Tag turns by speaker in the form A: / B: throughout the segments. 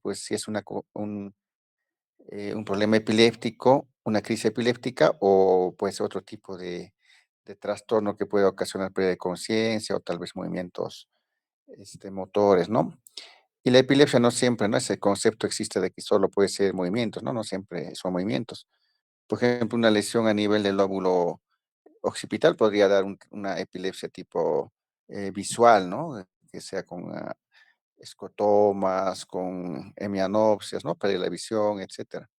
A: pues, si es un problema epiléptico, una crisis epiléptica o, pues, otro tipo de trastorno que puede ocasionar pérdida de conciencia o tal vez movimientos, motores, ¿no? Y la epilepsia no siempre, ¿no? Ese concepto existe de que solo puede ser movimientos, ¿no? No siempre son movimientos. Por ejemplo, una lesión a nivel del lóbulo occipital podría dar una epilepsia tipo visual, ¿no? Que sea con escotomas, con hemianopsias, ¿no? Pérdida de la visión, etcétera.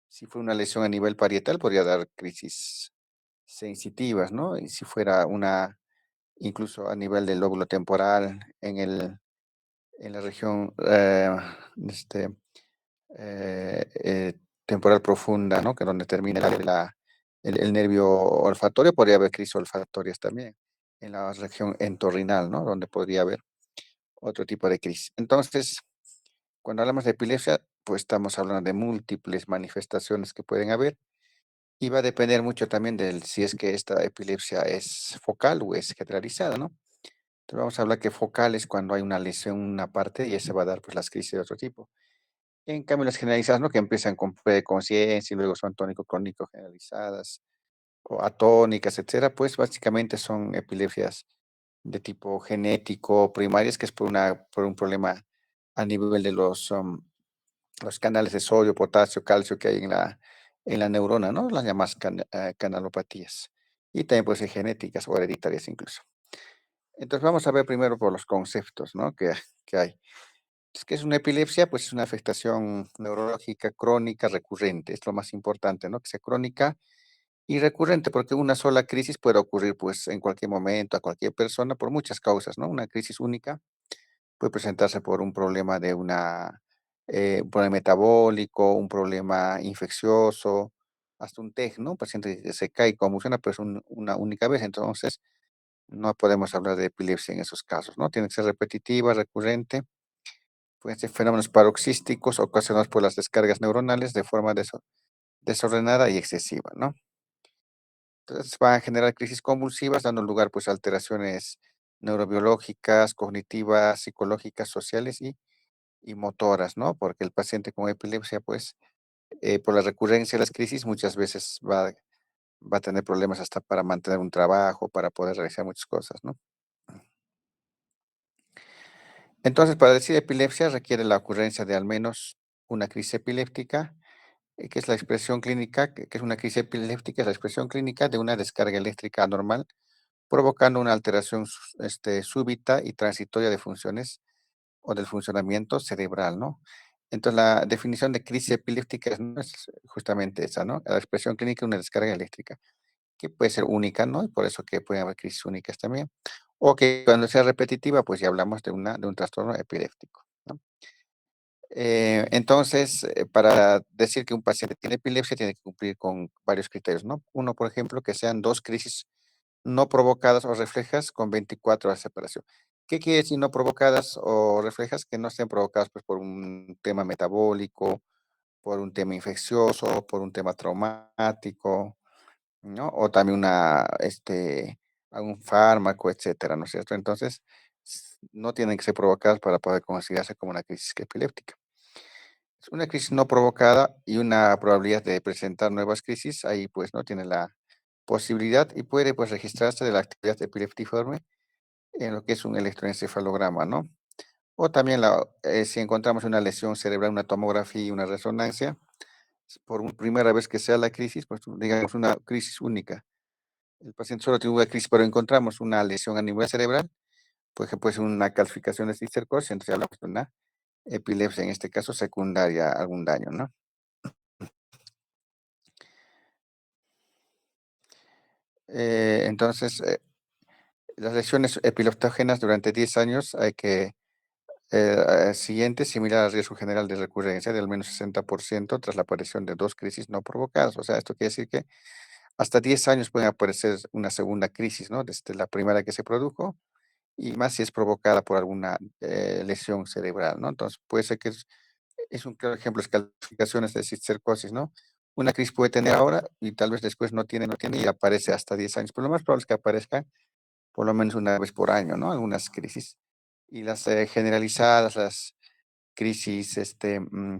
A: Si fue una lesión a nivel parietal, podría dar crisis sensitivas, ¿no? Y si fuera incluso a nivel del lóbulo temporal, en la región este, temporal profunda, ¿no? Que donde termina el nervio olfatorio, podría haber crisis olfatorias también. En la región entorrinal, ¿no? Donde podría haber otro tipo de crisis. Entonces, cuando hablamos de epilepsia, pues estamos hablando de múltiples manifestaciones que pueden haber y va a depender mucho también del si es que esta epilepsia es focal o es generalizada, ¿no? Entonces vamos a hablar que focal es cuando hay una lesión en una parte y ese va a dar pues las crisis de otro tipo. En cambio, las generalizadas, ¿no? Que empiezan con conciencia y luego son tónico-clónico generalizadas o atónicas, etcétera, pues básicamente son epilepsias de tipo genético primarias, que es por un problema a nivel de los canales de sodio, potasio, calcio que hay en la neurona, ¿no? Las llamadas canalopatías. Y también pueden ser genéticas o hereditarias incluso. Entonces vamos a ver primero por los conceptos, ¿no? Que hay. ¿Qué es una epilepsia? Pues es una afectación neurológica crónica recurrente, es lo más importante, ¿no? Que sea crónica y recurrente, porque una sola crisis puede ocurrir pues en cualquier momento, a cualquier persona, por muchas causas, ¿no? Una crisis única puede presentarse por un problema metabólico, un problema infeccioso, hasta un TEG, ¿no? Un paciente que se cae y convulsiona, pero es una única vez, entonces no podemos hablar de epilepsia en esos casos, ¿no? Tiene que ser repetitiva, recurrente. Pueden ser fenómenos paroxísticos ocasionados por las descargas neuronales de forma desordenada y excesiva, ¿no? Entonces va a generar crisis convulsivas, dando lugar pues a alteraciones neurobiológicas, cognitivas, psicológicas, sociales y motoras, ¿no? Porque el paciente con epilepsia, pues, por la recurrencia de las crisis, muchas veces va a tener problemas hasta para mantener un trabajo, para poder realizar muchas cosas, ¿no? Entonces, para decir epilepsia requiere la ocurrencia de al menos una crisis epiléptica, que es la expresión clínica, que es una crisis epiléptica, es la expresión clínica de una descarga eléctrica anormal, provocando una alteración súbita y transitoria de funciones o del funcionamiento cerebral, ¿no? Entonces, la definición de crisis epiléptica ¿no? Es justamente esa, ¿no? La expresión clínica de una descarga eléctrica, que puede ser única, ¿no? Y por eso que pueden haber crisis únicas también. O que cuando sea repetitiva, pues ya hablamos de un trastorno epiléptico, ¿no? Entonces, para decir que un paciente tiene epilepsia, tiene que cumplir con varios criterios, ¿no? Uno, por ejemplo, que sean dos crisis no provocadas o reflejas con 24 horas de separación. ¿Qué quiere decir no provocadas o reflejas? Que no estén provocadas pues, por un tema metabólico, por un tema infeccioso, por un tema traumático, ¿no? O también algún fármaco, etcétera, ¿no es cierto? Entonces, no tienen que ser provocadas para poder considerarse como una crisis epiléptica. Es una crisis no provocada y una probabilidad de presentar nuevas crisis, ahí pues no tiene la posibilidad y puede pues registrarse de la actividad epileptiforme en lo que es un electroencefalograma, ¿no? O también si encontramos una lesión cerebral, una tomografía y una resonancia, primera vez que sea la crisis, pues digamos una crisis única. El paciente solo tiene una crisis, pero encontramos una lesión a nivel cerebral, pues que puede ser una calcificación de cistercosis, entonces hablamos de una epilepsia, en este caso secundaria, algún daño, ¿no? Entonces, las lesiones epileptógenas durante 10 años hay que siguiente, similar al riesgo general de recurrencia de al menos 60% tras la aparición de dos crisis no provocadas. O sea, esto quiere decir que hasta 10 años puede aparecer una segunda crisis, ¿no? Desde la primera que se produjo y más si es provocada por alguna lesión cerebral, ¿no? Entonces, puede ser que es un claro ejemplo, es calificaciones de cistercosis, ¿no? Una crisis puede tener ahora y tal vez después no tiene y aparece hasta 10 años. Pero lo más probable es que aparezca por lo menos una vez por año, ¿no? Algunas crisis. Y las generalizadas, las crisis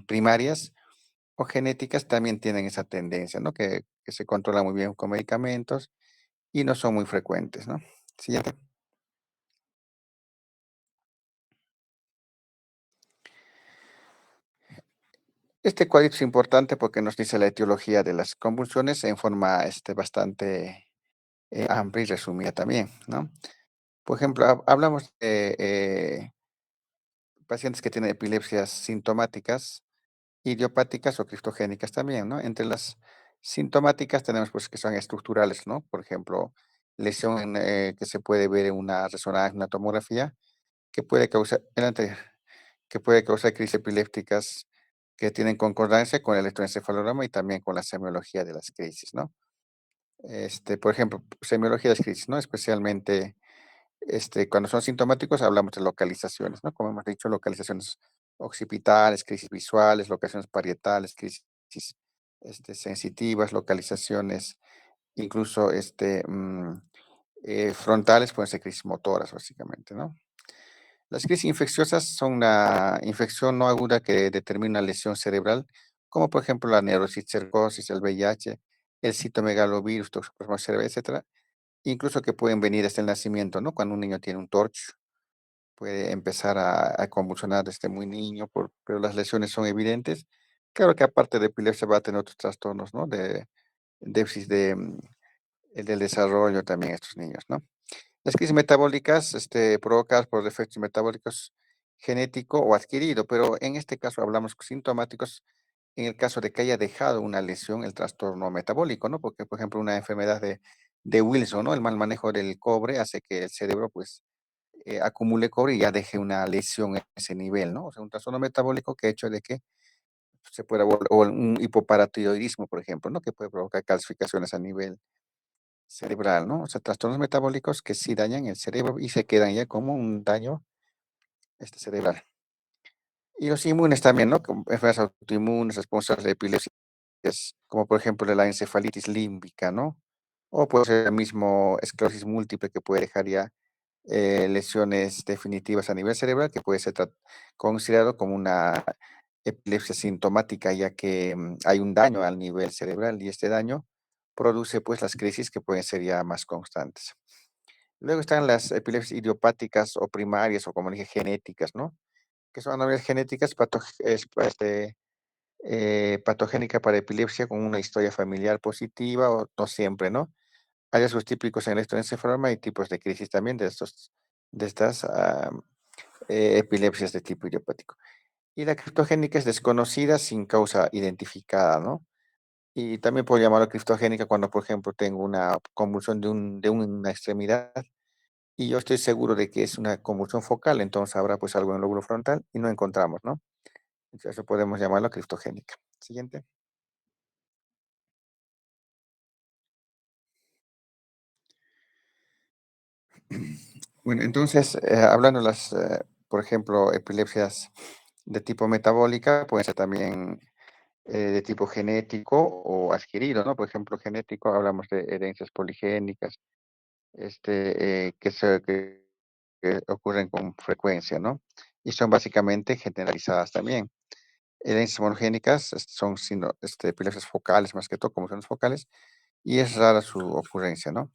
A: primarias o genéticas también tienen esa tendencia, ¿no? Que se controla muy bien con medicamentos y no son muy frecuentes, ¿no? Siguiente. Este cuadrito es importante porque nos dice la etiología de las convulsiones en forma bastante amplia y resumida también, ¿no? Por ejemplo, hablamos de pacientes que tienen epilepsias sintomáticas, idiopáticas o criptogénicas también, ¿no? Entre las sintomáticas tenemos pues que son estructurales, ¿no? Por ejemplo, lesión que se puede ver en una resonancia, una tomografía, que puede causar, que puede causar crisis epilépticas que tienen concordancia con el electroencefalograma y también con la semiología de las crisis, ¿no? Por ejemplo, semiología de las crisis, ¿no? Especialmente cuando son sintomáticos hablamos de localizaciones, ¿no? Como hemos dicho, localizaciones occipitales, crisis visuales, localizaciones parietales, crisis sensitivas, localizaciones incluso frontales, pueden ser crisis motoras, básicamente, ¿no? Las crisis infecciosas son una infección no aguda que determina una lesión cerebral, como por ejemplo la neurocisticercosis, el VIH, el citomegalovirus, toxoplasma cerebral, etcétera, incluso que pueden venir desde el nacimiento, ¿no? Cuando un niño tiene un TORCH, puede empezar a convulsionar desde muy niño, pero las lesiones son evidentes. Claro que aparte de epilepsia va a tener otros trastornos, ¿no? De déficit del desarrollo también estos niños, ¿no? Las crisis metabólicas, provocadas por defectos metabólicos genético o adquirido, pero en este caso hablamos sintomáticos en el caso de que haya dejado una lesión el trastorno metabólico, ¿no? Porque, por ejemplo, una enfermedad de Wilson, ¿no? El mal manejo del cobre hace que el cerebro, pues, acumule cobre y ya deje una lesión en ese nivel, ¿no? O sea, un trastorno metabólico que ha hecho de que se pueda volver, o un hipoparatiroidismo, por ejemplo, ¿no? Que puede provocar calcificaciones a nivel cerebral, ¿no? O sea, trastornos metabólicos que sí dañan el cerebro y se quedan ya como un daño cerebral. Y los inmunes también, ¿no? Como enfermedades autoinmunes, responsables de epilepsia, como por ejemplo de la encefalitis límbica, ¿no? O puede ser el mismo esclerosis múltiple que puede dejar ya lesiones definitivas a nivel cerebral, que puede ser considerado como una epilepsia sintomática, ya que hay un daño al nivel cerebral y este daño produce pues las crisis que pueden ser ya más constantes. Luego están las epilepsias idiopáticas o primarias o como dije genéticas, ¿no? Que son anomalias genéticas patogénica para epilepsia con una historia familiar positiva o no siempre, ¿no? Hallazgos típicos en el electroencefalograma y tipos de crisis también de estas epilepsias de tipo idiopático. Y la criptogénica es desconocida sin causa identificada, ¿no? Y también puedo llamarlo criptogénica cuando, por ejemplo, tengo una convulsión de una extremidad y yo estoy seguro de que es una convulsión focal, entonces habrá pues algo en el lóbulo frontal y no encontramos, ¿no? Entonces eso podemos llamarlo criptogénica. Siguiente. Bueno, entonces, hablando de por ejemplo, epilepsias de tipo metabólica, pueden ser también de tipo genético o adquirido, ¿no? Por ejemplo, genético, hablamos de herencias poligénicas, que ocurren con frecuencia, ¿no? Y son básicamente generalizadas también. Herencias monogénicas son epilepsias focales, más que todo, como son las focales, y es rara su ocurrencia, ¿no?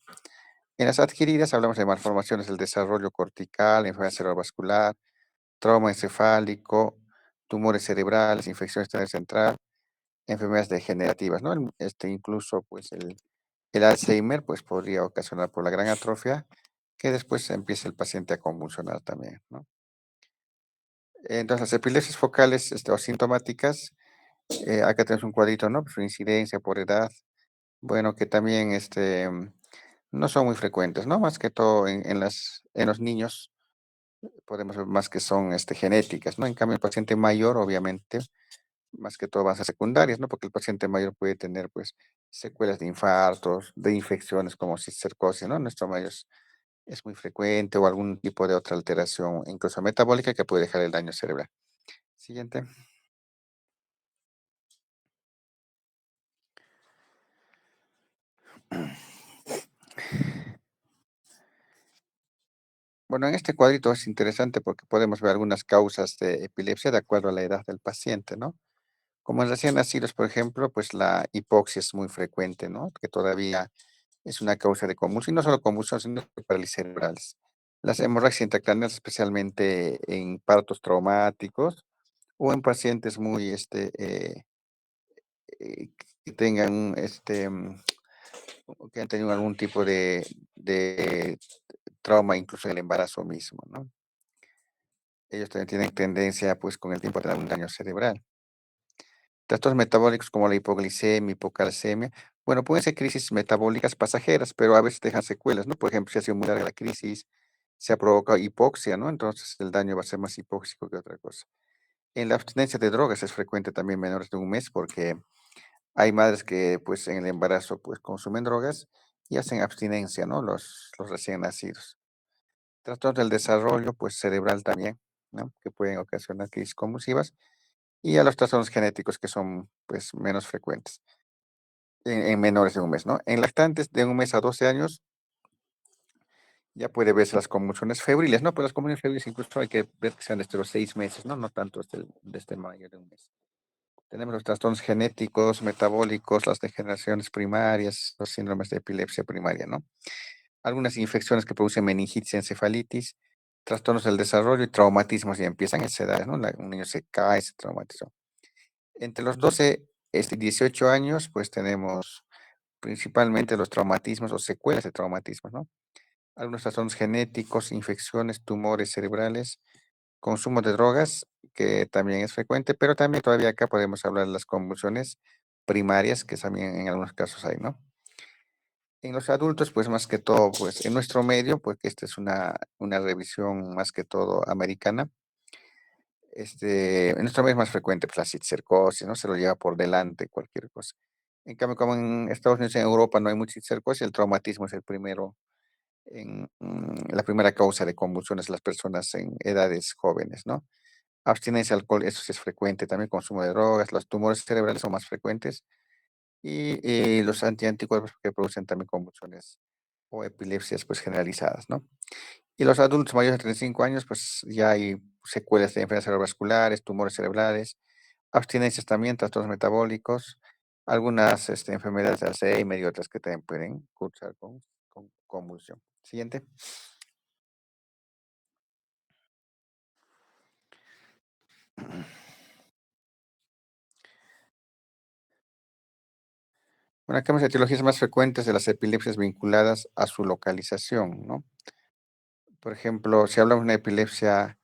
A: En las adquiridas hablamos de malformaciones del desarrollo cortical, enfermedad cerebrovascular, trauma encefálico, tumores cerebrales, infecciones central, enfermedades degenerativas, ¿no? Incluso, pues, el Alzheimer, pues, podría ocasionar por la gran atrofia que después empieza el paciente a convulsionar también, ¿no? Entonces, las epilepsias focales, o sintomáticas, acá tenemos un cuadrito, ¿no? Su incidencia por edad, bueno, que también, no son muy frecuentes, ¿no? Más que todo en los niños podemos ver más que son, genéticas, ¿no? En cambio, el paciente mayor, obviamente, más que todo van a ser secundarias, ¿no? Porque el paciente mayor puede tener, pues, secuelas de infartos, de infecciones como cisticercosis, ¿no? Nuestro mayor es muy frecuente o algún tipo de otra alteración, incluso metabólica, que puede dejar el daño cerebral. Siguiente. Bueno, en este cuadrito es interesante porque podemos ver algunas causas de epilepsia de acuerdo a la edad del paciente, ¿no? Como en recién nacidos, por ejemplo, pues la hipoxia es muy frecuente, ¿no? Que todavía es una causa de convulsión, y no solo convulsión, sino de parálisis cerebrales. Las hemorragias intracraneales, especialmente en partos traumáticos o en pacientes muy, que tengan, que han tenido algún tipo de trauma, incluso en el embarazo mismo, ¿no? Ellos también tienen tendencia, pues, con el tiempo a tener un daño cerebral. Trastornos metabólicos como la hipoglicemia, hipocalcemia, bueno, pueden ser crisis metabólicas pasajeras, pero a veces dejan secuelas, ¿no? Por ejemplo, si ha sido muy larga la crisis, se ha provocado hipoxia, ¿no? Entonces el daño va a ser más hipóxico que otra cosa. En la abstinencia de drogas es frecuente también menores de un mes porque hay madres que, pues, en el embarazo, pues, consumen drogas y hacen abstinencia, ¿no? Los recién nacidos. Trastornos del desarrollo, pues, cerebral también, ¿no? Que pueden ocasionar crisis convulsivas y a los trastornos genéticos que son, pues, menos frecuentes en menores de un mes, ¿no? En lactantes de un mes a 12 años ya puede verse las convulsiones febriles, ¿no? Pero las convulsiones febriles incluso hay que ver que sean desde los 6 meses, ¿no? No tanto desde el mayor de un mes. Tenemos los trastornos genéticos, metabólicos, las degeneraciones primarias, los síndromes de epilepsia primaria, ¿no? Algunas infecciones que producen meningitis y encefalitis, trastornos del desarrollo y traumatismos ya empiezan a esa edad, ¿no? Un niño se cae, se traumatizó. Entre los 12 y 18 años, pues tenemos principalmente los traumatismos o secuelas de traumatismos, ¿no? Algunos trastornos genéticos, infecciones, tumores cerebrales, consumo de drogas, que también es frecuente, pero también todavía acá podemos hablar de las convulsiones primarias, que también en algunos casos hay, ¿no? En los adultos, pues más que todo, pues en nuestro medio, porque esta es una revisión más que todo americana, en nuestro medio es más frecuente, pues la cisticercosis, ¿no? Se lo lleva por delante cualquier cosa. En cambio, como en Estados Unidos y en Europa no hay mucha cisticercosis, el traumatismo es el primero la primera causa de convulsiones en las personas en edades jóvenes, ¿no? Abstinencia al alcohol, eso sí es frecuente, también consumo de drogas, los tumores cerebrales son más frecuentes y los antianticuerpos que producen también convulsiones o epilepsias pues generalizadas, ¿no? Y los adultos mayores de 35 años, pues ya hay secuelas de enfermedades cerebrovasculares, tumores cerebrales, abstinencias también, trastornos metabólicos, algunas enfermedades de Alzheimer y otras que también pueden cursar con convulsión. Siguiente. Bueno, acá las etiologías más frecuentes de las epilepsias vinculadas a su localización, ¿no? Por ejemplo, si hablamos de una epilepsia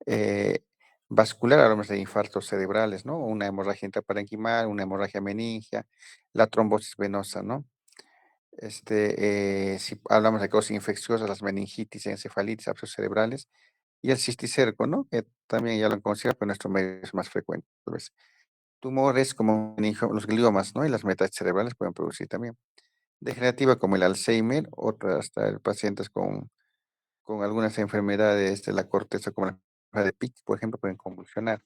A: eh, vascular, hablamos de infartos cerebrales, ¿no? Una hemorragia intraparenquimal, una hemorragia meningia, la trombosis venosa, ¿no? Si hablamos de causas infecciosas, las meningitis, encefalitis, abscesos cerebrales y el cisticerco, ¿no? Que también ya lo considero, pero en nuestro medio es más frecuente. Pues, tumores como los gliomas, ¿no? Y las metástasis cerebrales pueden producir también. Degenerativa como el Alzheimer, otras hasta pacientes con algunas enfermedades de la corteza como la enfermedad de Pick, por ejemplo, pueden convulsionar.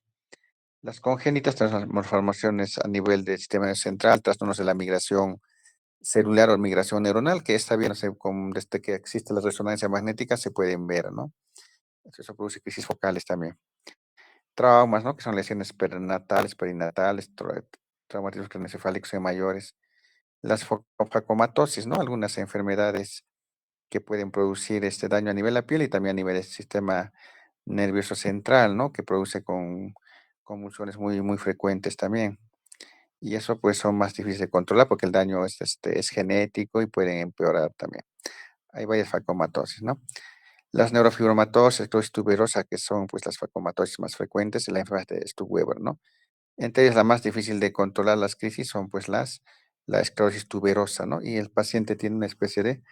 A: Las congénitas, malformaciones a nivel del sistema nervioso central, trastornos de la migración celular o migración neuronal, que está bien, o sea, desde que existe la resonancia magnética se pueden ver, ¿no? Eso produce crisis focales también. Traumas, ¿no? Que son lesiones perinatales, traumatismos craneoencefálicos en mayores. Las facomatosis, ¿no? Algunas enfermedades que pueden producir este daño a nivel de la piel y también a nivel del sistema nervioso central, ¿no? Que produce con convulsiones muy, muy frecuentes también. Y eso pues son más difíciles de controlar porque el daño es genético y pueden empeorar también. Hay varias facomatosis, ¿no? Las neurofibromatosis, esclerosis tuberosa, que son pues las facomatosis más frecuentes, y la enfermedad de Stutt-Weber, ¿no? Entre ellas la más difícil de controlar las crisis son pues la esclerosis tuberosa, ¿no? Y el paciente tiene una especie de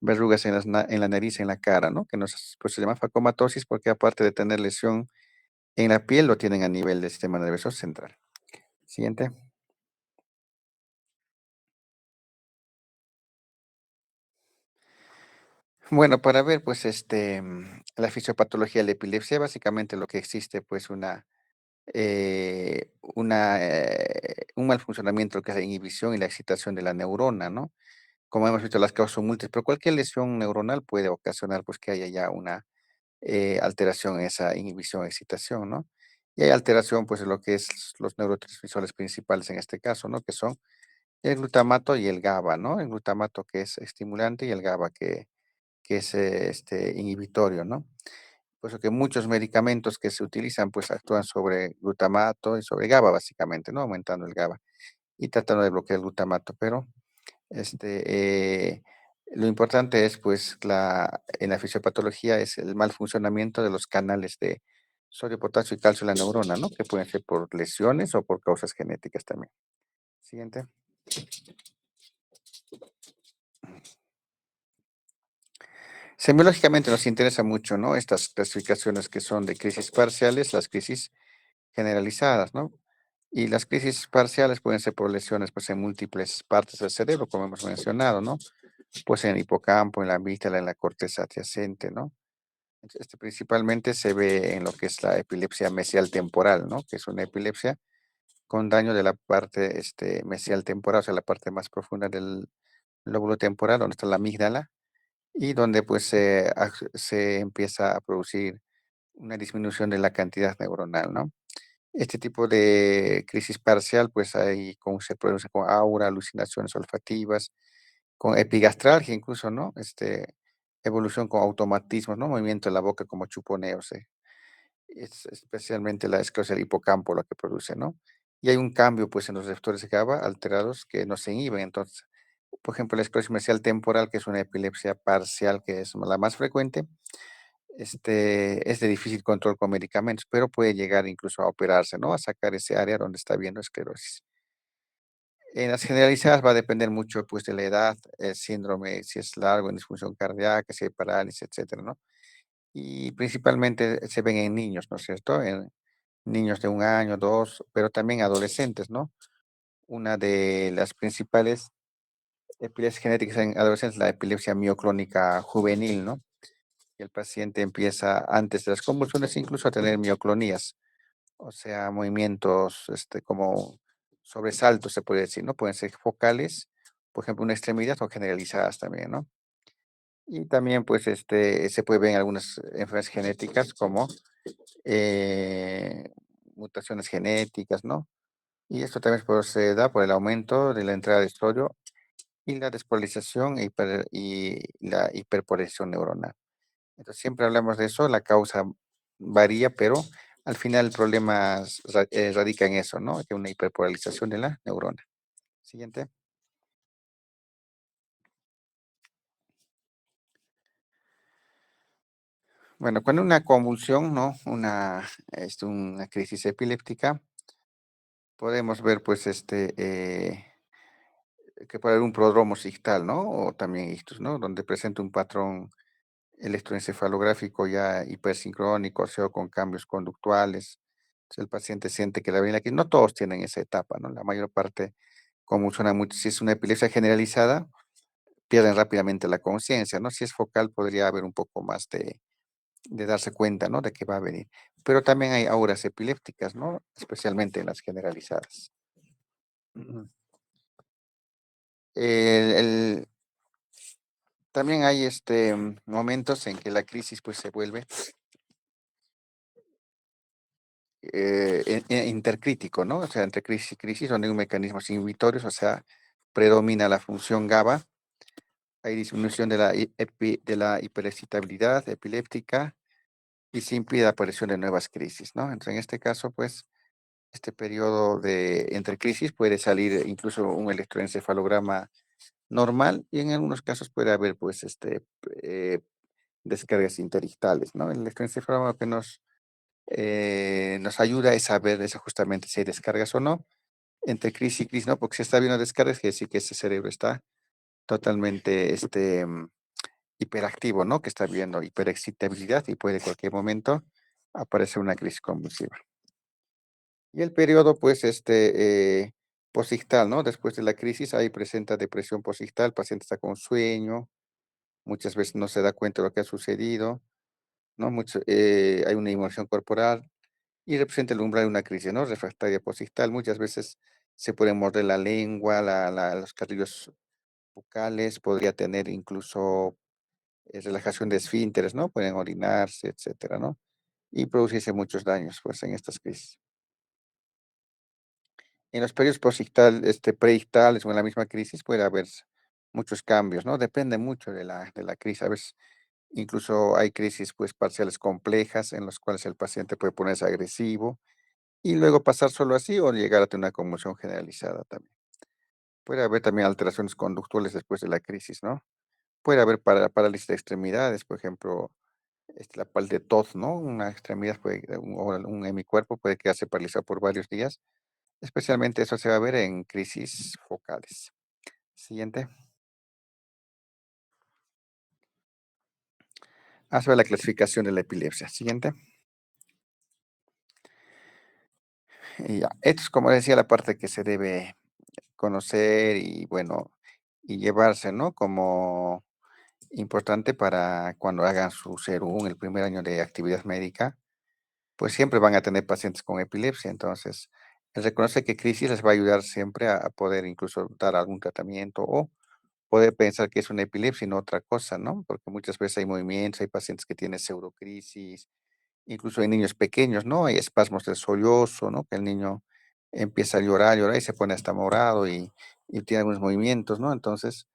A: verrugas en la nariz, en la cara, ¿no? Pues se llama facomatosis porque aparte de tener lesión en la piel, lo tienen a nivel del sistema nervioso central. Siguiente. Bueno, para ver, pues, la fisiopatología de la epilepsia, básicamente lo que existe, pues, un mal funcionamiento, lo que es la inhibición y la excitación de la neurona, ¿no? Como hemos visto, las causas son múltiples, pero cualquier lesión neuronal puede ocasionar, pues, que haya ya una alteración en esa inhibición, excitación, ¿no? Y hay alteración, pues, en lo que es los neurotransmisores principales en este caso, ¿no? Que son el glutamato y el GABA, ¿no? El glutamato que es estimulante y el GABA que es inhibitorio, ¿no? Por eso que muchos medicamentos que se utilizan, pues actúan sobre glutamato y sobre GABA, básicamente, ¿no? Aumentando el GABA y tratando de bloquear el glutamato, pero este, lo importante es, pues, en la fisiopatología es el mal funcionamiento de los canales de sodio, potasio y calcio en la neurona, ¿no? Que pueden ser por lesiones o por causas genéticas también. Siguiente. Semiológicamente nos interesa mucho, ¿no? Estas clasificaciones que son de crisis parciales, las crisis generalizadas, ¿no? Y las crisis parciales pueden ser por lesiones, pues, en múltiples partes del cerebro, como hemos mencionado, ¿no? Pues en el hipocampo, en la amígdala, en la corteza adyacente, ¿no? Principalmente se ve en lo que es la epilepsia mesial temporal, ¿no? Que es una epilepsia con daño de la parte mesial temporal, o sea, la parte más profunda del lóbulo temporal, donde está la amígdala, y donde pues se empieza a producir una disminución de la cantidad neuronal, ¿no? Este tipo de crisis parcial, pues hay como se produce con aura, alucinaciones olfativas, con epigastralgia incluso, ¿no? Evolución con automatismos, ¿no? Movimiento de la boca como chuponeos, es especialmente la esclerosis del hipocampo la que produce, ¿no? Y hay un cambio, pues, en los receptores GABA alterados que no se inhiben. Entonces, por ejemplo, la esclerosis mesial temporal, que es una epilepsia parcial, que es la más frecuente, es de difícil control con medicamentos, pero puede llegar incluso a operarse, ¿no? A sacar ese área donde está habiendo esclerosis. En las generalizadas va a depender mucho, pues, de la edad, el síndrome, si es largo, en disfunción cardíaca, si hay parálisis, etcétera, ¿no? Y principalmente se ven en niños, ¿no es cierto? En niños de 1 año, 2, pero también adolescentes, ¿no? Una de las principales epilepsias genéticas en adolescentes es la epilepsia mioclónica juvenil, ¿no? Y el paciente empieza antes de las convulsiones incluso a tener mioclonías, o sea, movimientos como sobresaltos, se puede decir, ¿no? Pueden ser focales, por ejemplo, una extremidad o generalizadas también, ¿no? Y también, pues, se puede ver en algunas enfermedades genéticas como eh, mutaciones genéticas, ¿no? Y esto también se da por el aumento de la entrada de sodio y la despolarización y la hiperpolarización neuronal. Entonces, siempre hablamos de eso, la causa varía, pero al final el problema radica en eso, ¿no? Que una hiperpolarización de la neurona. Siguiente. Bueno, cuando una convulsión, ¿no? Una crisis epiléptica, podemos ver, pues, que puede haber un prodromo ictal, ¿no? O también ictus, ¿no? Donde presenta un patrón electroencefalográfico ya hipersincrónico, o sea, con cambios conductuales. Entonces, el paciente siente que la viene aquí. No todos tienen esa etapa, ¿no? La mayor parte convulsiona mucho. Si es una epilepsia generalizada, pierden rápidamente la conciencia, ¿no? Si es focal, podría haber un poco más de darse cuenta, ¿no? De que va a venir. Pero también hay auras epilépticas, ¿no? Especialmente en las generalizadas. Ujú. El También hay, momentos en que la crisis, pues, se vuelve, intercrítico, ¿no? O sea, entre crisis y crisis, donde hay un mecanismos inhibitorios, o sea, predomina la función GABA, hay disminución de la hiperexcitabilidad epiléptica y se impide la aparición de nuevas crisis, ¿no? Entonces, en este caso, pues, este periodo de entre crisis puede salir incluso un electroencefalograma normal y en algunos casos puede haber, pues, eh, descargas interictales, ¿no? El electroencefalograma que nos ayuda es saber es justamente si hay descargas o no, entre crisis y crisis, ¿no? Porque si está viendo descargas, quiere decir que ese cerebro está totalmente hiperactivo, ¿no? Que está viendo hiperexcitabilidad y puede en cualquier momento aparecer una crisis convulsiva. Y el periodo, pues, posictal, ¿no? Después de la crisis, ahí presenta depresión posictal, el paciente está con sueño, muchas veces no se da cuenta de lo que ha sucedido, ¿no? Hay una inmoción corporal y representa el umbral de una crisis, ¿no? Refractaria posictal. Muchas veces se puede morder la lengua, los carrillos bucales, podría tener incluso relajación de esfínteres, ¿no? Pueden orinarse, etcétera, ¿no? Y producirse muchos daños, pues, en estas crisis. En los periodos preictales o en la misma crisis puede haber muchos cambios, ¿no? Depende mucho de la crisis. A veces incluso hay crisis, pues, parciales complejas en las cuales el paciente puede ponerse agresivo y luego pasar solo así o llegar a tener una conmoción generalizada también. Puede haber también alteraciones conductuales después de la crisis, ¿no? Puede haber parálisis de extremidades, por ejemplo, la pal de TOD, ¿no? Una extremidad o un hemicuerpo puede quedarse paralizado por varios días. Especialmente eso se va a ver en crisis focales. Siguiente. Sobre la clasificación de la epilepsia. Siguiente. Y ya. Esto es, como decía, la parte que se debe conocer y, bueno, y llevarse, ¿no? Como importante para cuando hagan su SERUM, el primer año de actividad médica, pues siempre van a tener pacientes con epilepsia. Entonces, el reconocer qué crisis les va a ayudar siempre a poder incluso dar algún tratamiento o poder pensar que es una epilepsia y no otra cosa, ¿no? Porque muchas veces hay movimientos, hay pacientes que tienen pseudocrisis, incluso hay niños pequeños, ¿no? Hay espasmos del sollozo, ¿no? Que el niño empieza a llorar y se pone hasta morado y tiene algunos movimientos, ¿no? Entonces,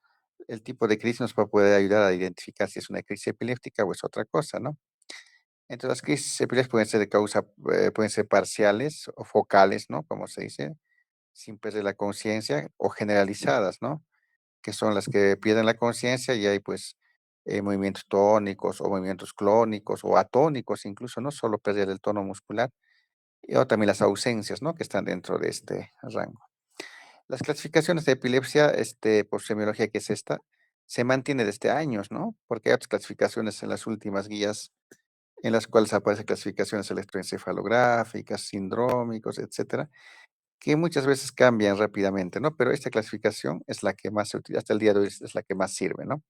A: el tipo de crisis nos va a poder ayudar a identificar si es una crisis epiléptica o es otra cosa, ¿no? Entonces, las crisis epilépticas pueden ser de causa, pueden ser parciales o focales, ¿no? Como se dice, sin perder la conciencia, o generalizadas, ¿no? Que son las que pierden la conciencia y hay, pues, movimientos tónicos o movimientos clónicos o atónicos, incluso, no solo pérdida del tono muscular, o también las ausencias, ¿no? Que están dentro de este rango. Las clasificaciones de epilepsia, por semiología, que es esta, se mantiene desde años, ¿no? Porque hay otras clasificaciones en las últimas guías en las cuales aparecen clasificaciones electroencefalográficas, sindrómicos, etcétera, que muchas veces cambian rápidamente, ¿no? Pero esta clasificación es la que más se utiliza, hasta el día de hoy es la que más sirve, ¿no?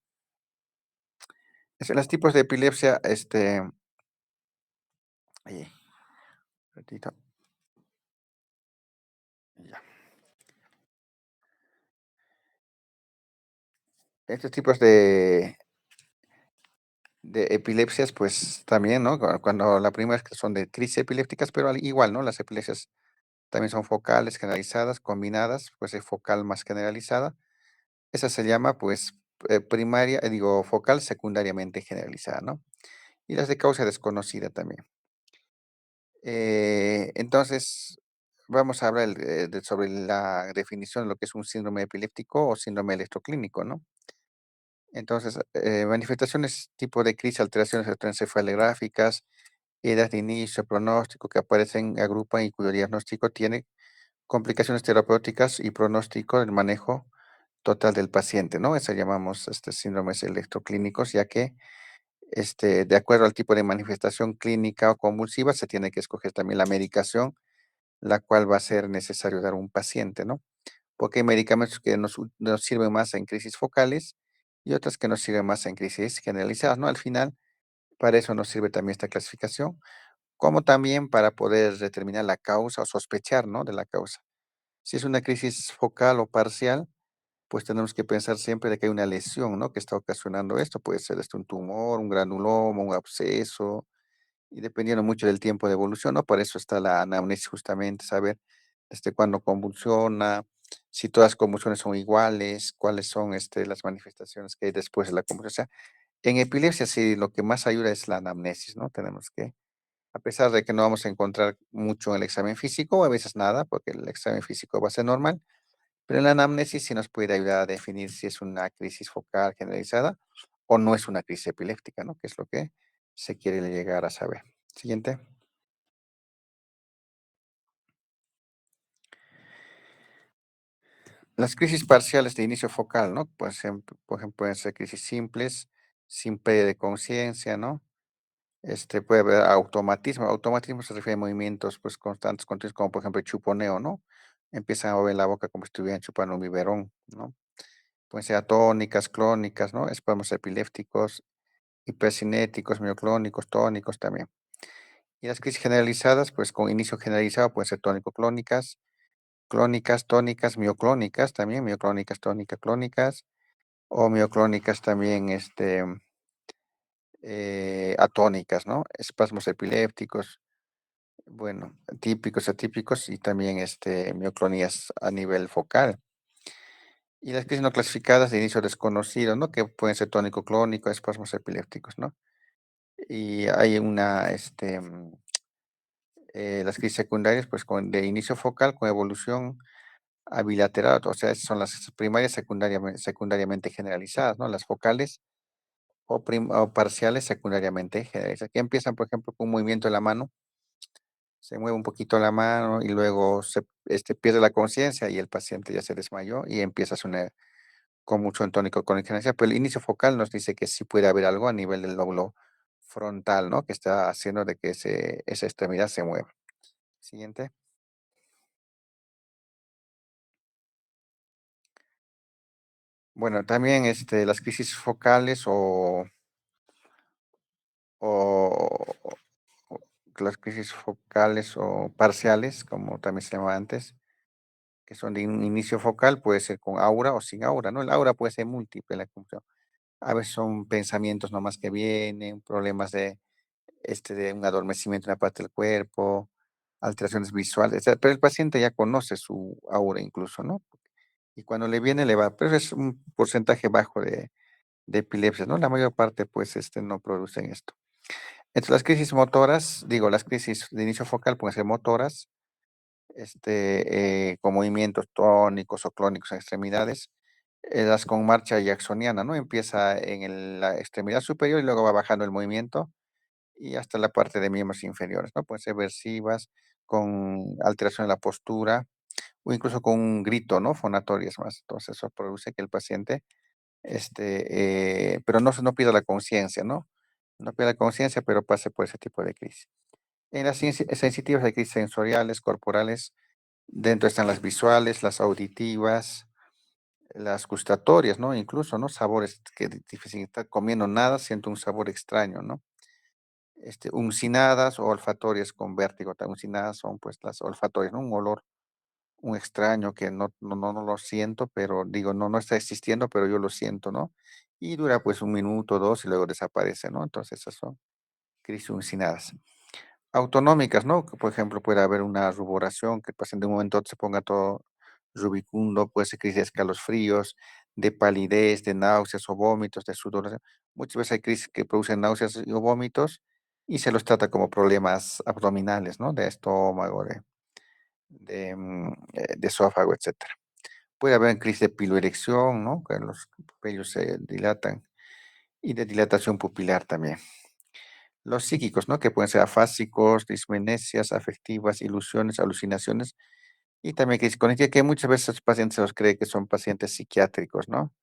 A: Los tipos de epilepsia, ahí, ratito, ya. Estos tipos de epilepsias, pues también, ¿no? Cuando la primera es que son de crisis epilépticas, pero igual, ¿no? Las epilepsias también son focales, generalizadas, combinadas, pues es focal más generalizada. Esa se llama, pues, primaria, digo, focal secundariamente generalizada, ¿no? Y las de causa desconocida también. Entonces, vamos a hablar sobre la definición de lo que es un síndrome epiléptico o síndrome electroclínico, ¿no? Entonces, manifestaciones tipo de crisis, alteraciones electroencefalográficas, edad de inicio, pronóstico que aparecen, agrupan y cuyo diagnóstico tiene complicaciones terapéuticas y pronóstico del manejo total del paciente, ¿no? Eso llamamos síndromes electroclínicos, ya que de acuerdo al tipo de manifestación clínica o convulsiva, se tiene que escoger también la medicación, la cual va a ser necesario dar a un paciente, ¿no? Porque hay medicamentos que nos sirven más en crisis focales y otras que nos sirven más en crisis generalizadas, ¿no? Al final, para eso nos sirve también esta clasificación, como también para poder determinar la causa o sospechar, ¿no? De la causa. Si es una crisis focal o parcial, pues tenemos que pensar siempre de que hay una lesión, ¿no? Que está ocasionando esto. Puede ser un tumor, un granuloma, un absceso, y dependiendo mucho del tiempo de evolución, ¿no? Por eso está la anamnesis, justamente, saber desde cuándo convulsiona, si todas las convulsiones son iguales, cuáles son las manifestaciones que hay después de la convulsión. O sea, en epilepsia sí lo que más ayuda es la anamnesis, ¿no? Tenemos que, a pesar de que no vamos a encontrar mucho en el examen físico, a veces nada, porque el examen físico va a ser normal, pero en la anamnesis sí nos puede ayudar a definir si es una crisis focal generalizada o no es una crisis epiléptica, ¿no? Que es lo que se quiere llegar a saber. Siguiente. Las crisis parciales de inicio focal, ¿no? Por ejemplo, pueden ser crisis simples, sin pérdida de conciencia, ¿no? Puede haber automatismo. Automatismo se refiere a movimientos, pues, constantes, continuos, como por ejemplo el chuponeo, ¿no? Empiezan a mover la boca como si estuvieran chupando un biberón, ¿no? Pueden ser atónicas, clónicas, ¿no? Espasmos epilépticos, hipercinéticos, mioclónicos, tónicos también. Y las crisis generalizadas, pues con inicio generalizado, pueden ser tónico-clónicas, clónicas, tónicas, mioclónicas también, mioclónicas, tónicas, clónicas, o mioclónicas también, atónicas, ¿no? Espasmos epilépticos, bueno, típicos, atípicos y también mioclonías a nivel focal. Y las crisis no clasificadas de inicio desconocido, ¿no? Que pueden ser tónico clónico, espasmos epilépticos, ¿no? Y hay las crisis secundarias, pues de inicio focal con evolución a bilateral, o sea, son las primarias secundariamente generalizadas, ¿no? Las focales o parciales secundariamente generalizadas, que empiezan, por ejemplo, con un movimiento de la mano, se mueve un poquito la mano y luego pierde la conciencia y el paciente ya se desmayó y empieza a sonar con mucho en tónico con inclinación, pero el inicio focal nos dice que sí puede haber algo a nivel del lóbulo frontal, ¿no? Que está haciendo de que esa extremidad se mueva. Siguiente. Bueno, también las crisis focales o- o las crisis focales o parciales, como también se llama antes, que son de un inicio focal, puede ser con aura o sin aura, ¿no? El aura puede ser múltiple, a veces son pensamientos nomás que vienen, problemas de un adormecimiento en una parte del cuerpo, alteraciones visuales, o sea, pero el paciente ya conoce su aura incluso, ¿no? Y cuando le viene, le va, pero es un porcentaje bajo de epilepsia, ¿no? La mayor parte, pues, no producen esto. Entonces, las crisis motoras, digo, las crisis de inicio focal pueden ser motoras, con movimientos tónicos o clónicos en extremidades, las con marcha jacksoniana, ¿no? Empieza en la extremidad superior y luego va bajando el movimiento y hasta la parte de miembros inferiores, ¿no? Pueden ser versivas, con alteración de la postura o incluso con un grito, ¿no? Fonatorio es más. Entonces, eso produce que el paciente, pero no pierda la conciencia, ¿no? No pierda la conciencia, pero pase por ese tipo de crisis. En las sensitivas hay crisis sensoriales, corporales. Dentro están las visuales, las auditivas, las gustatorias, ¿no? Incluso, ¿no? Sabores que difícil estar comiendo nada, siento un sabor extraño, ¿no? Uncinadas o olfatorias con vértigo. Uncinadas son pues las olfatorias, ¿no? Un olor, un extraño que no lo siento, pero digo, no está existiendo, pero yo lo siento, ¿no? Y dura pues un minuto, dos y luego desaparece, ¿no? Entonces esas son crisis uncinadas. Autonómicas, ¿no? Que, por ejemplo, puede haber una ruboración, que el paciente de un momento a otro se ponga todo rubicundo, puede ser crisis de escalofríos, de palidez, de náuseas o vómitos, de sudor. Muchas veces hay crisis que producen náuseas o vómitos y se los trata como problemas abdominales, ¿no? De estómago, de esófago, etcétera. Puede haber crisis de piloerección, ¿no? Que los vellos se dilatan y de dilatación pupilar también. Los psíquicos, ¿no? Que pueden ser afásicos, dismenesias afectivas, ilusiones, alucinaciones, y también crisis cognitiva, que muchas veces los pacientes se los cree que son pacientes psiquiátricos, ¿no?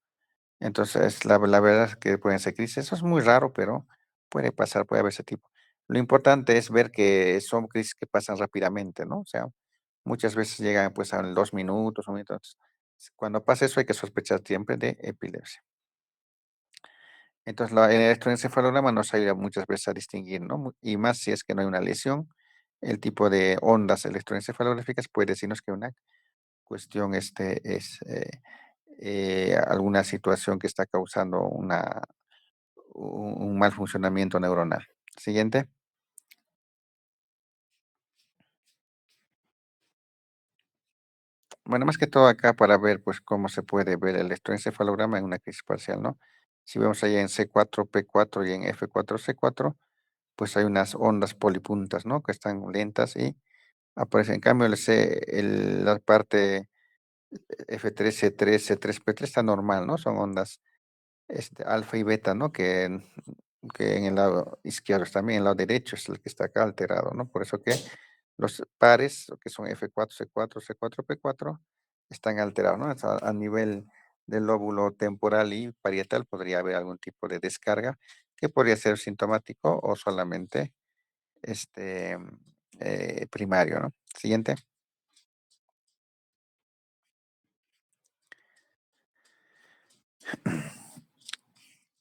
A: Entonces, la verdad es que pueden ser crisis. Eso es muy raro, pero puede pasar, puede haber ese tipo. Lo importante es ver que son crisis que pasan rápidamente, ¿no? O sea, muchas veces llegan pues a 2 minutos, 1 minuto. Entonces, cuando pasa eso hay que sospechar siempre de epilepsia. Entonces, el electroencefalograma nos ayuda muchas veces a distinguir, ¿no? Y más si es que no hay una lesión, el tipo de ondas electroencefalográficas puede decirnos que una cuestión es alguna situación que está causando un mal funcionamiento neuronal. Siguiente. Bueno, más que todo acá para ver pues cómo se puede ver el electroencefalograma en una crisis parcial, ¿no? Si vemos ahí en C4P4 y en F4C4, pues hay unas ondas polipuntas, ¿no? Que están lentas y aparecen. En cambio, la parte F3, C3, C3P3 está normal, ¿no? Son ondas alfa y beta, ¿no? Que en el lado izquierdo está bien, en el lado derecho es el que está acá alterado, ¿no? Por eso que los pares, que son F4, C4, C4, P4, están alterados, ¿no? A nivel del lóbulo temporal y parietal podría haber algún tipo de descarga que podría ser sintomático o solamente este, primario, ¿no? Siguiente.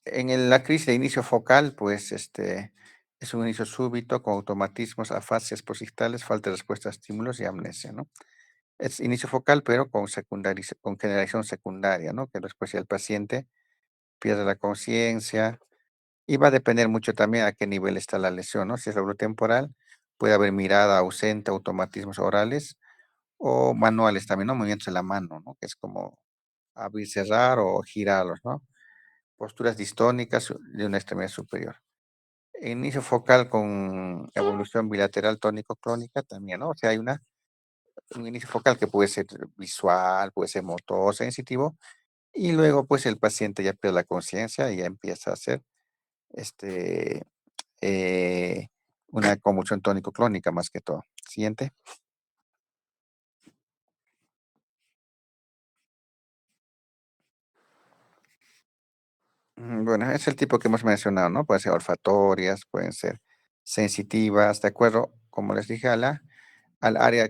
A: La crisis de inicio focal, pues es un inicio súbito con automatismos, afasias posictales, falta de respuesta a estímulos y amnesia, ¿no? Es inicio focal, pero con generación secundaria, ¿no? Que después ya el paciente pierde la conciencia, Y va a depender mucho también a qué nivel está la lesión, ¿no? Si es temporal, puede haber mirada ausente, automatismos orales o manuales también, ¿no? Movimientos de la mano, ¿no? Que es como abrir, cerrar o girarlos, ¿no? Posturas distónicas de una extremidad superior. Inicio focal con evolución bilateral tónico-clónica también, ¿no? O sea, hay un inicio focal que puede ser visual, puede ser motor, sensitivo, y luego pues el paciente ya pierde la conciencia y ya empieza a hacer este, eh, una convulsión tónico-clónica más que todo. Siguiente. Bueno, es el tipo que hemos mencionado, ¿no? Pueden ser olfatorias, pueden ser sensitivas, de acuerdo, como les dije, al área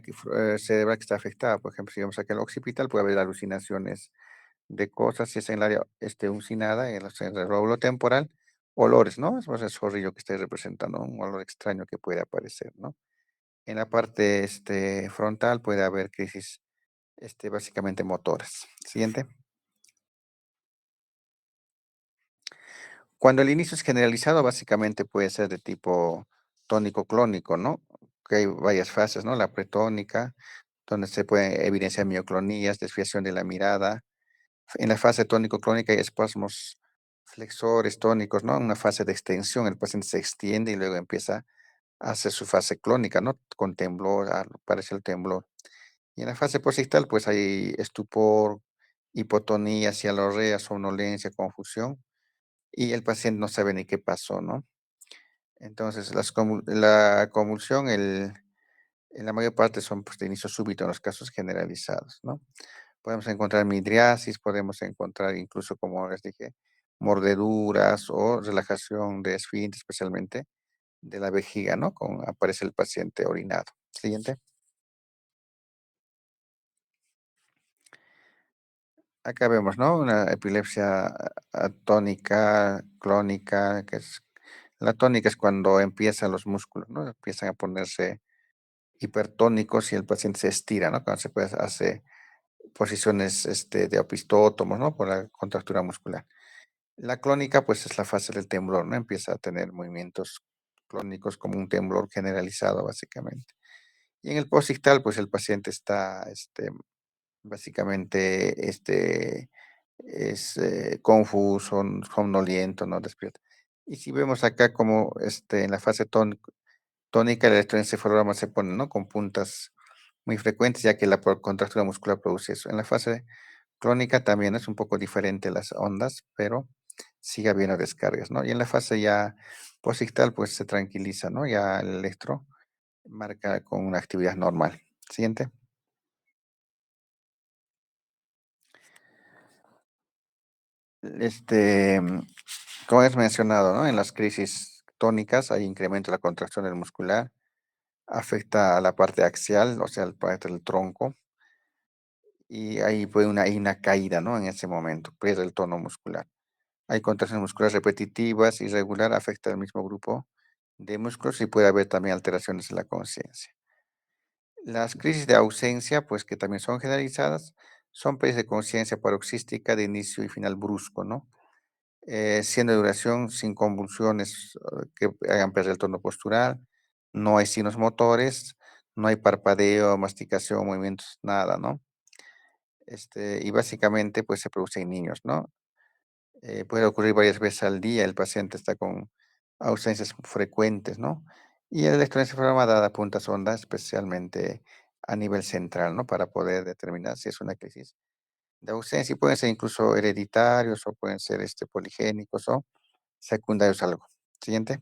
A: cerebral que está afectada. Por ejemplo, si vemos aquí el occipital, puede haber alucinaciones de cosas, si es en el área uncinada, en el lóbulo temporal, olores, ¿no? Es el zorrillo que está representando, un olor extraño que puede aparecer, ¿no? En la parte frontal puede haber crisis básicamente motoras. Siguiente. Cuando el inicio es generalizado, básicamente puede ser de tipo tónico-clónico, ¿no? Que hay varias fases, ¿no? La pretónica, donde se puede evidenciar mioclonías, desviación de la mirada. En la fase tónico-clónica hay espasmos flexores tónicos, ¿no? Una fase de extensión, el paciente se extiende y luego empieza a hacer su fase clónica, ¿no? Con temblor, parece el temblor. Y en la fase posictal, pues hay estupor, hipotonía, cialorrea, somnolencia, confusión, y el paciente no sabe ni qué pasó, ¿no? Entonces, la convulsión, en la mayor parte son pues, de inicio súbito en los casos generalizados, ¿no? Podemos encontrar midriasis, podemos encontrar incluso, como les dije, mordeduras o relajación de esfínter, especialmente de la vejiga, ¿no? Con aparece el paciente orinado. Siguiente. Acá vemos, ¿no? Una epilepsia atónica, clónica, que es la tónica es cuando empiezan los músculos, ¿no? Empiezan a ponerse hipertónicos y el paciente se estira, ¿no? Cuando se puede, hace posiciones de opistótomos, ¿no? Por la contractura muscular. La clónica, pues es la fase del temblor, ¿no? Empieza a tener movimientos clónicos como un temblor generalizado, básicamente. Y en el postictal, pues el paciente está, básicamente, es confuso, somnoliento, no despierta. Y si vemos acá como en la fase tónica, el electroencefalograma se pone, ¿no? Con puntas muy frecuentes, ya que la contractura muscular produce eso. En la fase crónica también es un poco diferente las ondas, pero sigue habiendo descargas, ¿no? Y en la fase ya posictal, pues se tranquiliza, ¿no? Ya el electro marca con una actividad normal. Siguiente. Este, mm, como has mencionado, ¿no? En las crisis tónicas hay incremento de la contracción del muscular, afecta a la parte axial, o sea, la parte del tronco, y ahí puede hay una caída, ¿no? En ese momento, pierde el tono muscular. Hay contracciones musculares repetitivas, irregular, afecta al mismo grupo de músculos y puede haber también alteraciones en la conciencia. Las crisis de ausencia, pues que también son generalizadas, son pérdida de conciencia paroxística de inicio y final brusco, ¿no? Siendo de duración sin convulsiones que hagan perder el tono postural, no hay signos motores, no hay parpadeo, masticación, movimientos, nada, ¿no? Y básicamente, pues se produce en niños, ¿no? Puede ocurrir varias veces al día, el paciente está con ausencias frecuentes, ¿no? Y el electroencefalograma da puntas ondas, especialmente a nivel central, ¿no? Para poder determinar si es una crisis de ausencia. Y pueden ser incluso hereditarios o pueden ser poligénicos o secundarios a algo. Siguiente.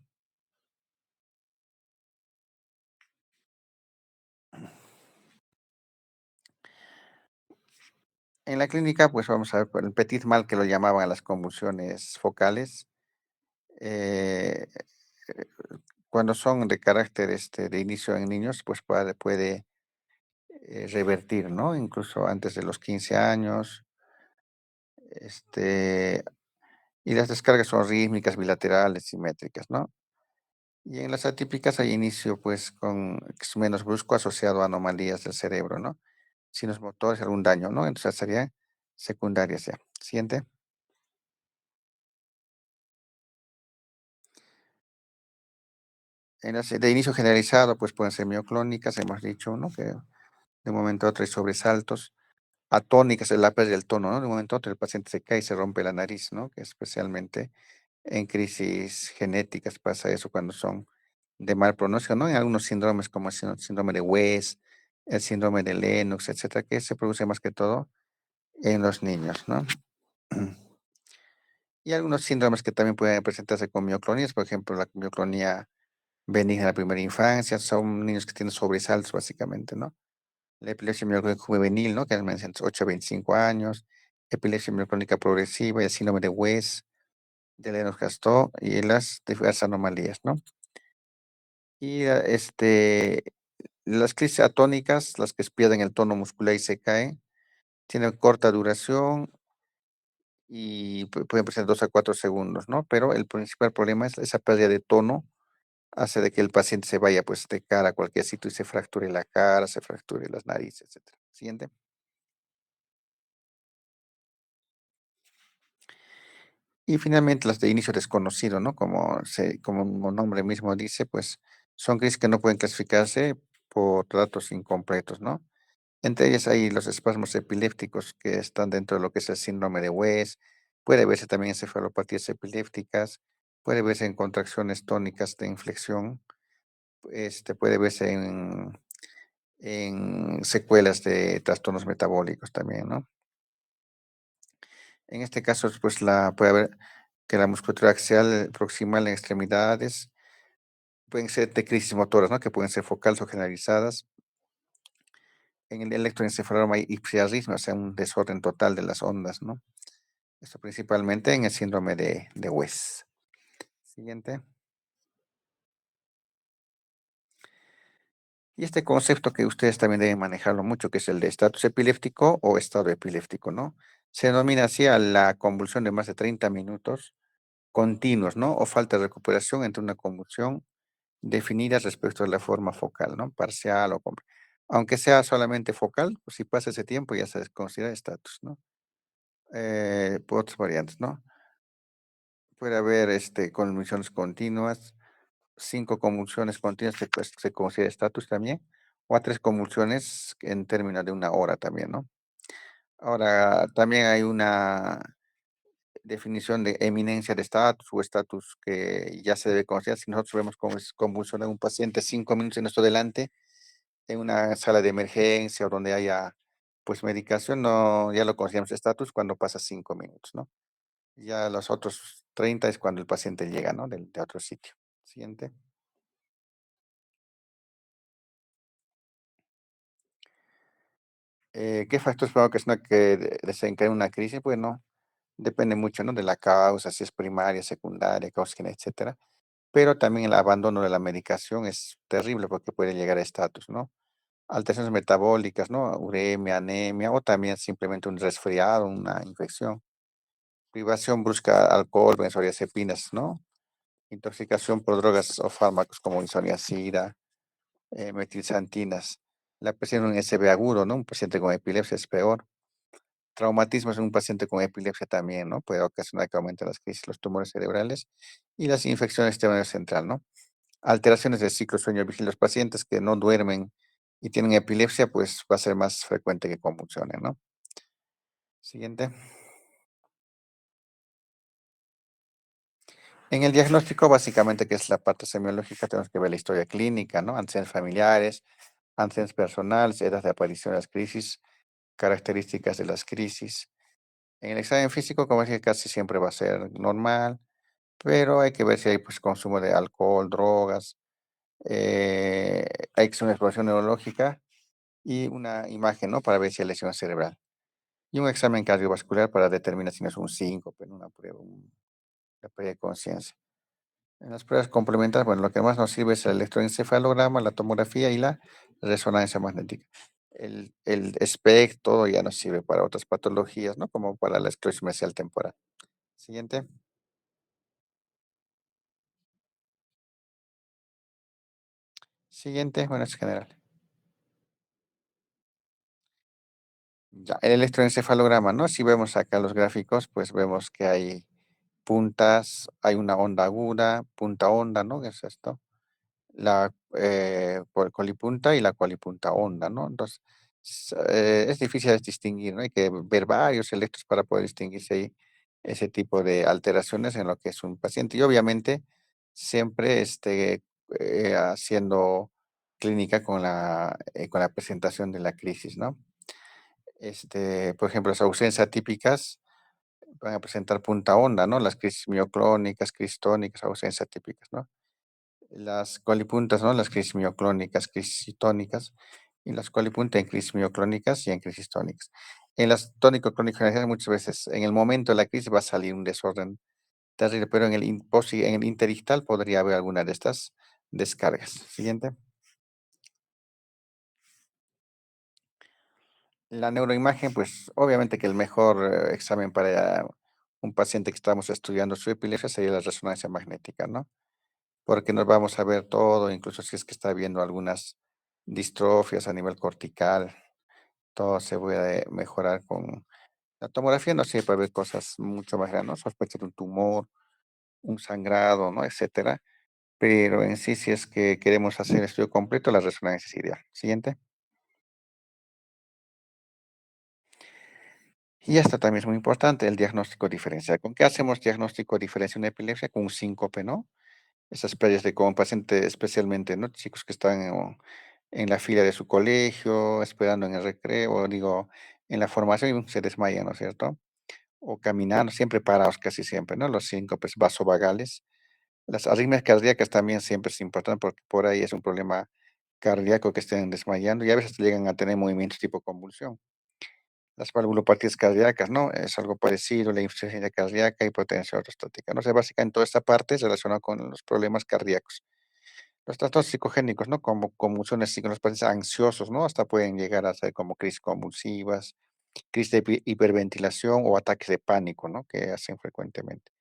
A: En la clínica, pues vamos a ver por el petit mal que lo llamaban a las convulsiones focales. eh, eh, Cuando son de carácter de inicio en niños, pues puede revertir, ¿no? Incluso antes de los 15 años, este, y las descargas son rítmicas, bilaterales, simétricas, ¿no? Y en las atípicas hay inicio, pues, con que es menos brusco asociado a anomalías del cerebro, ¿no? Signos motores, algún daño, ¿no? Entonces serían secundarias ya. Siguiente. En las de inicio generalizado, pues pueden ser mioclónicas, hemos dicho, ¿no? Que de un momento a otro hay sobresaltos. Atónicas, el lápiz del tono, ¿no? De un momento a otro el paciente se cae y se rompe la nariz, ¿no? Que especialmente en crisis genéticas pasa eso cuando son de mal pronóstico, ¿no? En algunos síndromes como el síndrome de West, el síndrome de Lennox, etcétera, que se produce más que todo en los niños, ¿no? Y algunos síndromes que también pueden presentarse con mioclonías, por ejemplo, la mioclonía benigna en la primera infancia, son niños que tienen sobresaltos básicamente, ¿no? La epilepsia mioclónica juvenil, ¿no? Que es entre 8 a 25 años, epilepsia mioclónica progresiva y el síndrome de West, de Lennox-Gastaut y las diversas anomalías, ¿no? Y las crisis atónicas, las que pierden el tono muscular y se caen, tienen corta duración y pueden presentar 2 a 4 segundos, ¿no? Pero el principal problema es esa pérdida de tono, hace de que el paciente se vaya pues de cara a cualquier sitio y se fracture la cara, se fracture las narices, etcétera. Siguiente. Y finalmente las de inicio desconocido, ¿no? Como el nombre mismo dice, pues son crisis que no pueden clasificarse por datos incompletos, ¿no? Entre ellas hay los espasmos epilépticos que están dentro de lo que es el síndrome de West, puede verse también en cefalopatías epilépticas, puede verse en contracciones tónicas de inflexión, puede verse en secuelas de trastornos metabólicos también, ¿no? En este caso, pues puede haber que la musculatura axial proximal en extremidades pueden ser de crisis motoras, ¿no? Que pueden ser focales o generalizadas. En el electroencefalograma hay ipsiarritmia, o sea, un desorden total de las ondas, ¿no? Esto principalmente en el síndrome de West. Siguiente. Y este concepto que ustedes también deben manejarlo mucho, que es el de estatus epiléptico o estado epiléptico, ¿no? Se denomina así a la convulsión de más de 30 minutos continuos, ¿no? O falta de recuperación entre una convulsión definida respecto a la forma focal, ¿no? Parcial o aunque sea solamente focal, pues si pasa ese tiempo ya se considera estatus, ¿no? Por otras variantes, ¿no? Puede haber convulsiones continuas, 5 convulsiones continuas se considera estatus también, o a 3 convulsiones en términos de una hora también, ¿no? Ahora, también hay una definición de eminencia de estatus o estatus que ya se debe considerar. Si nosotros vemos cómo es convulsionar a un paciente 5 minutos en nuestro delante, en una sala de emergencia o donde haya pues medicación, no, ya lo consideramos estatus cuando pasa 5 minutos, ¿no? Ya los otros 30 es cuando el paciente llega, ¿no? De otro sitio. Siguiente. ¿Qué factores provocan que desencadenen una crisis? Bueno, depende mucho, ¿no? De la causa, si es primaria, secundaria, causa etcétera. Pero también el abandono de la medicación es terrible porque puede llegar a estatus, ¿no? Alteraciones metabólicas, ¿no? Uremia, anemia o también simplemente un resfriado, una infección. Privación brusca de alcohol, benzodiazepinas, ¿no? Intoxicación por drogas o fármacos como isoniazida, metilxantinas. La presión en un SB agudo, ¿no? Un paciente con epilepsia es peor. Traumatismos en un paciente con epilepsia también, ¿no? Puede ocasionar que aumenten las crisis, los tumores cerebrales y las infecciones del nervio central, ¿no? Alteraciones del ciclo sueño-vigilia. Los pacientes que no duermen y tienen epilepsia, pues va a ser más frecuente que convulsionen, ¿no? Siguiente. En el diagnóstico, básicamente, que es la parte semiológica, tenemos que ver la historia clínica, ¿no? Antecedentes familiares, antecedentes personales, edad de aparición de las crisis, características de las crisis. En el examen físico, como dije, casi siempre va a ser normal, pero hay que ver si hay pues, consumo de alcohol, drogas, hay que hacer una exploración neurológica y una imagen, ¿no? Para ver si hay lesión cerebral. Y un examen cardiovascular para determinar si no es un síncope, en una prueba, una pérdida de conciencia. En las pruebas complementarias, bueno, lo que más nos sirve es el electroencefalograma, la tomografía y la resonancia magnética. El SPECT, todo ya nos sirve para otras patologías, ¿no? Como para la esclerosis mesial temporal. Siguiente. Siguiente, bueno, es general. Ya, el electroencefalograma, ¿no? Si vemos acá los gráficos, pues vemos que hay puntas, hay una onda aguda, punta onda, ¿no? ¿Qué es esto? la colipunta y la colipunta honda, ¿no? Entonces, es difícil de distinguir, ¿no? Hay que ver varios electros para poder distinguir si hay ese tipo de alteraciones en lo que es un paciente. Y obviamente, siempre haciendo clínica con la presentación de la crisis, ¿no? Por ejemplo, las ausencias típicas van a presentar punta honda, ¿no? Las crisis mioclónicas, crisis tónicas, ausencias típicas, ¿no? Las colipuntas, ¿no? Las crisis mioclónicas, crisis tónicas, y las colipuntas en crisis mioclónicas y en crisis tónicas. En las tónico-clónicas generales, muchas veces en el momento de la crisis va a salir un desorden terrible, pero en en el interistal podría haber alguna de estas descargas. Siguiente. La neuroimagen, pues obviamente que el mejor examen para un paciente que estamos estudiando su epilepsia sería la resonancia magnética, ¿no? Porque nos vamos a ver todo, incluso si es que está viendo algunas distrofias a nivel cortical, todo se puede mejorar con la tomografía, no sirve para ver cosas mucho más grandes, ¿no? Sospecha de un tumor, un sangrado, ¿no? Etcétera. Pero en sí, si es que queremos hacer el estudio completo, la resonancia es ideal. Siguiente. Y esto también es muy importante, el diagnóstico diferencial. ¿Con qué hacemos diagnóstico diferencial en epilepsia? Con un síncope, ¿no? Esas playas de como paciente, especialmente, ¿no? Chicos que están en la fila de su colegio, esperando en el recreo, digo, en la formación y se desmayan, ¿no es cierto? O caminando, siempre parados, casi siempre, ¿no? Los síncopes vasovagales. Las arritmias cardíacas también siempre es importante porque por ahí es un problema cardíaco que estén desmayando y a veces llegan a tener movimientos tipo convulsión. Las valvulopatías cardíacas, ¿no? Es algo parecido, la insuficiencia cardíaca, hipotensión ortostática. No sé, básicamente toda esta parte es relacionada con los problemas cardíacos. Los trastornos psicogénicos, ¿no? Como convulsiones con los pacientes ansiosos, ¿no? Hasta pueden llegar a ser como crisis convulsivas, crisis de hiperventilación o ataques de pánico, ¿no? Que hacen frecuentemente.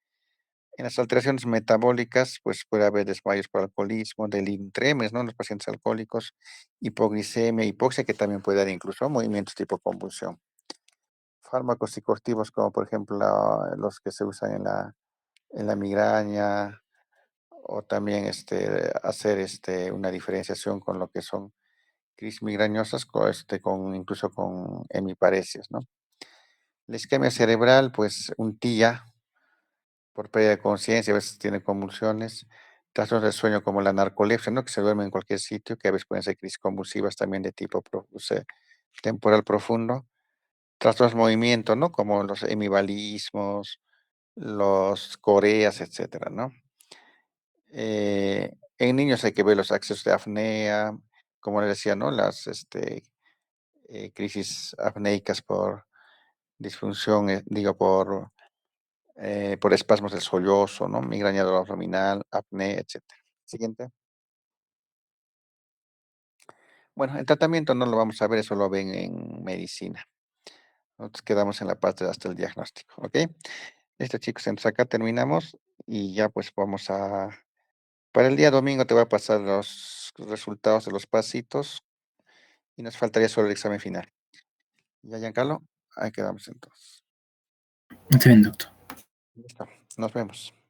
A: En las alteraciones metabólicas, pues puede haber desmayos por alcoholismo, delirios ¿no? En los pacientes alcohólicos, hipoglicemia, hipoxia, que también puede dar incluso movimientos tipo convulsión. Fármacos psicoactivos como por ejemplo los que se usan en la migraña o también hacer una diferenciación con lo que son crisis migrañosas incluso con hemiparesias, ¿no? La isquemia cerebral, pues un TIA por pérdida de conciencia, a veces tiene convulsiones, trastornos del sueño como la narcolepsia, ¿no? Que se duerme en cualquier sitio, que a veces pueden ser crisis convulsivas también de tipo temporal profundo. Trastornos de movimiento, ¿no? Como los hemibalismos, los coreas, etcétera, ¿no? En niños hay que ver los accesos de apnea, como les decía, ¿no? Las crisis apneicas por disfunción, por espasmos del sollozo, ¿no? Migraña abdominal, apnea, etcétera. Siguiente. Bueno, el tratamiento no lo vamos a ver, eso lo ven en medicina. Nosotros quedamos en la parte de hasta el diagnóstico, ¿ok? Listo, chicos, entonces acá terminamos y ya pues vamos a... Para el día domingo te voy a pasar los resultados de los pasitos y nos faltaría solo el examen final. Ya, Giancarlo, ahí quedamos entonces.
B: Está bien, doctor.
A: Listo, nos vemos.